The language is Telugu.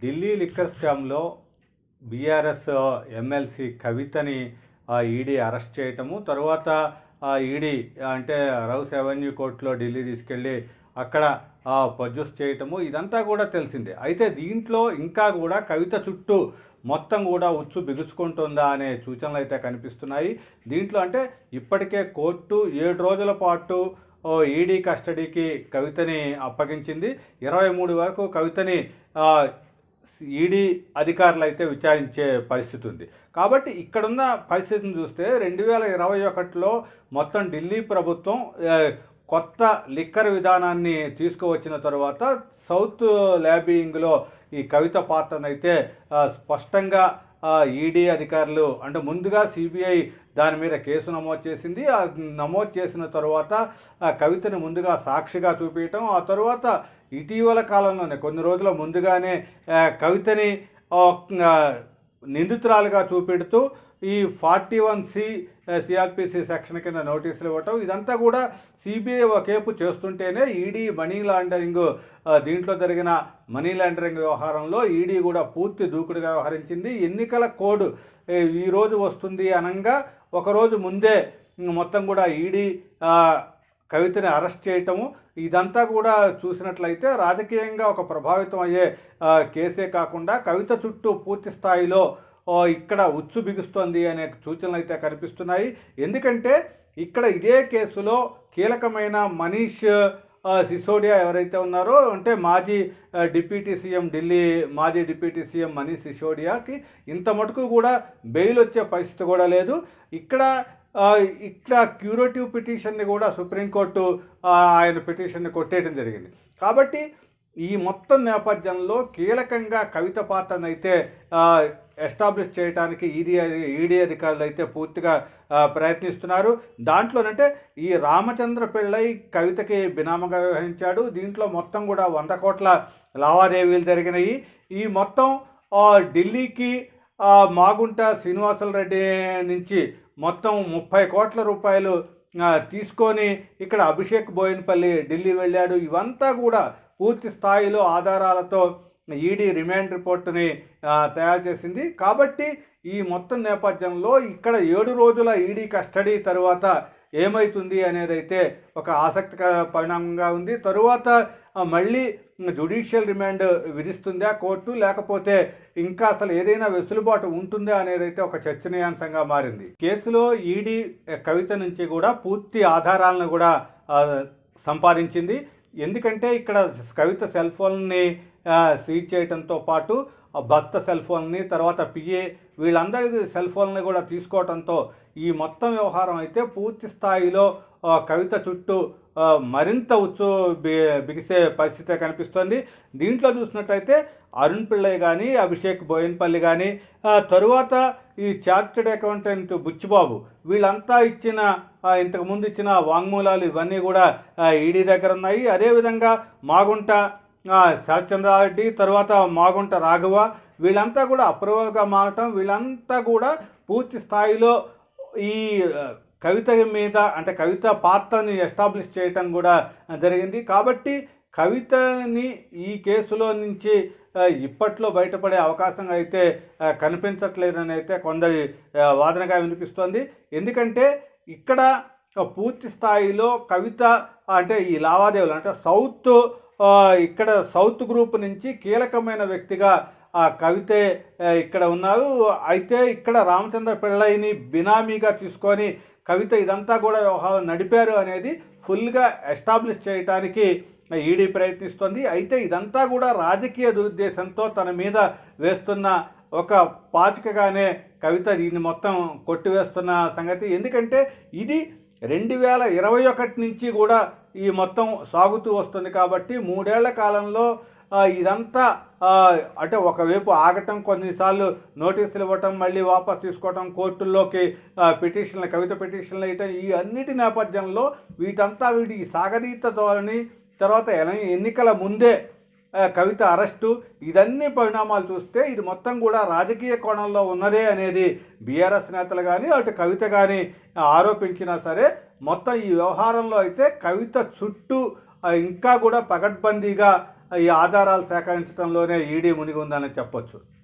ఢిల్లీ లిక్కర్ స్కామ్లో బీఆర్ఎస్ ఎమ్మెల్సీ కవితని ఈడీ అరెస్ట్ చేయటము, తర్వాత ఈడీ అంటే రౌస్ అవెన్యూ కోర్టులో ఢిల్లీ తీసుకెళ్ళి అక్కడ ప్రొడ్యూస్ చేయటము, ఇదంతా కూడా తెలిసిందే. అయితే దీంట్లో ఇంకా కూడా కవిత చుట్టూ మొత్తం కూడా ఉచ్చు బిగుసుకుంటుందా అనే సూచనలు అయితే కనిపిస్తున్నాయి. దీంట్లో అంటే ఇప్పటికే కోర్టు 7 రోజుల పాటు ఈడీ కస్టడీకి కవితని అప్పగించింది. 23 వరకు కవితని ఈడీ అధికారులు అయితే విచారించే పరిస్థితి ఉంది. కాబట్టి ఇక్కడున్న పరిస్థితిని చూస్తే 2021లో మొత్తం ఢిల్లీ ప్రభుత్వం కొత్త లిక్కర్ విధానాన్ని తీసుకువచ్చిన తర్వాత సౌత్ ల్యాబింగ్లో ఈ కవిత పాత్రనైతే స్పష్టంగా ఈడీ అధికారులు అంటే ముందుగా సిబిఐ దాని మీద కేసు నమోదు చేసింది. నమోదు చేసిన తర్వాత కవితను ముందుగా సాక్షిగా చూపించటం, ఆ తర్వాత ఇటీవల కాలంలోనే కొన్ని రోజుల ముందుగానే కవితని నిందితురాలుగా చూపెడుతూ ఈ 41C సిఆర్పిసి సెక్షన్ కింద నోటీసులు ఇవ్వటం, ఇదంతా కూడా సిబిఐ ఒకేపు చేస్తుంటేనే ఈడీ మనీ లాండరింగ్ దీంట్లో జరిగిన మనీ లాండరింగ్ వ్యవహారంలో ఈడీ కూడా పూర్తి దూకుడుగా వ్యవహరించింది. ఎన్నికల కోడ్ ఈరోజు వస్తుంది అనగా ఒకరోజు ముందే మొత్తం కూడా ఈడీ కవితని అరెస్ట్ చేయటము, ఇదంతా కూడా చూసినట్లయితే రాజకీయంగా ఒక ప్రభావితం అయ్యే కేసే కాకుండా కవిత చుట్టూ పూర్తి స్థాయిలో ఇక్కడ ఉచ్చు బిగుస్తోంది అనే సూచనలు అయితే కనిపిస్తున్నాయి. ఎందుకంటే ఇక్కడ ఇదే కేసులో కీలకమైన మనీష్ సిసోడియా ఎవరైతే ఉన్నారో అంటే మాజీ డిప్యూటీ సీఎం ఢిల్లీ మాజీ డిప్యూటీ సీఎం మనీష్ సిసోడియాకి ఇంత మటుకు కూడా బెయిల్ వచ్చే పరిస్థితి కూడా లేదు. ఇక్కడ క్యూరేటివ్ పిటిషన్ని కూడా సుప్రీంకోర్టు ఆయన పిటిషన్ని కొట్టేయడం జరిగింది. కాబట్టి ఈ మొత్తం నేపథ్యంలో కీలకంగా కవిత పాత్రనైతే ఎస్టాబ్లిష్ చేయడానికి ఈడీ అధికారులు అయితే పూర్తిగా ప్రయత్నిస్తున్నారు. దాంట్లోనంటే ఈ రామచంద్ర పిళ్ళై కవితకి బినామగా వ్యవహరించాడు. దీంట్లో మొత్తం కూడా 100 కోట్ల లావాదేవీలు జరిగినాయి. ఈ మొత్తం ఢిల్లీకి మాగుంట శ్రీనివాసులు రెడ్డి నుంచి మొత్తం 30 కోట్ల రూపాయలు తీసుకొని ఇక్కడ అభిషేక్ బోయిన్పల్లి ఢిల్లీ వెళ్ళాడు. ఇవంతా కూడా పూర్తి స్థాయిలో ఆధారాలతో ఈడీ రిమాండ్ రిపోర్టుని తయారు చేసింది. కాబట్టి ఈ మొత్తం నేపథ్యంలో ఇక్కడ 7 రోజుల ఈడీ కస్టడీ తరువాత ఏమవుతుంది అనేది అయితే ఒక ఆసక్తికర పరిణామంగా ఉంది. తరువాత మళ్ళీ జ్యుడిషియల్ రిమాండ్ విధిస్తుందా కోర్టు, లేకపోతే ఇంకా అసలు ఏదైనా వెసులుబాటు ఉంటుందా అనేది అయితే ఒక చర్చనీయాంశంగా మారింది. కేసులో ఈడీ కవిత నుంచి కూడా పూర్తి ఆధారాలను కూడా సంపాదించింది. ఎందుకంటే ఇక్కడ కవిత సెల్ ఫోన్ని సీజ్ చేయడంతో పాటు భర్త సెల్ ఫోన్ని, తర్వాత పిఏ వీళ్ళందరి సెల్ ఫోన్ని కూడా తీసుకోవడంతో ఈ మొత్తం వ్యవహారం అయితే పూర్తి స్థాయిలో కవిత చుట్టూ మరింత ఉచ్చు బిగిసే పరిస్థితే కనిపిస్తుంది. దీంట్లో చూసినట్టయితే అరుణ్ పిళ్ళై కానీ, అభిషేక్ బోయిన్పల్లి కానీ, తరువాత ఈ చార్టెడ్ అకౌంటెంట్ బుచ్చిబాబు వీళ్ళంతా ఇంతకుముందు ఇచ్చిన వాంగ్మూలాలు ఇవన్నీ కూడా ఈడీ దగ్గర ఉన్నాయి. అదేవిధంగా మాగుంట శరత్చంద్రారెడ్డి, తర్వాత మాగుంట రాఘవ వీళ్ళంతా కూడా అప్రూవల్గా మారటం, వీళ్ళంతా కూడా పూర్తి స్థాయిలో ఈ కవిత మీద అంటే కవిత పాత్రని ఎస్టాబ్లిష్ చేయటం కూడా జరిగింది. కాబట్టి కవితని ఈ కేసులో నుంచి ఇప్పట్లో బయటపడే అవకాశం అయితే కనిపించట్లేదని అయితే కొందరి వాదనగా వినిపిస్తోంది. ఎందుకంటే ఇక్కడ పూర్తి స్థాయిలో కవిత అంటే ఈ లావాదేవీలు అంటే ఇక్కడ సౌత్ గ్రూప్ నుంచి కీలకమైన వ్యక్తిగా కవితే ఇక్కడ ఉన్నారు. అయితే ఇక్కడ రామచంద్ర పిళ్ళైని బినామీగా తీసుకొని కవిత ఇదంతా కూడా వ్యవహారం నడిపారు అనేది ఫుల్గా ఎస్టాబ్లిష్ చేయడానికి ఈడీ ప్రయత్నిస్తుంది. అయితే ఇదంతా కూడా రాజకీయ దురుద్దేశంతో తన మీద వేస్తున్న ఒక పాచికగానే కవిత దీన్ని మొత్తం కొట్టివేస్తున్న సంగతి. ఎందుకంటే ఇది 2021 నుంచి కూడా ఈ మొత్తం సాగుతూ వస్తుంది. కాబట్టి 3 ఏళ్ల కాలంలో ఇదంతా అంటే ఒకవైపు ఆగటం, కొన్నిసార్లు నోటీసులు ఇవ్వటం, మళ్ళీ వాపసు తీసుకోవటం, కోర్టుల్లోకి కవిత పిటిషన్లు వేయటం, ఈ అన్నిటి నేపథ్యంలో వీటి సాగదీత ధోరణి, తర్వాత ఎన్నికల ముందే కవిత అరెస్టు, ఇదన్నీ పరిణామాలు చూస్తే ఇది మొత్తం కూడా రాజకీయ కోణంలో ఉన్నదే అనేది బీఆర్ఎస్ నేతలు కానీ అటు కవిత కానీ ఆరోపించినా సరే మొత్తం ఈ వ్యవహారంలో అయితే కవిత చుట్టూ ఇంకా కూడా పకడ్బందీగా ఈ ఆధారాలు సేకరించడంలోనే ఈడీ మునిగి ఉందని చెప్పొచ్చు.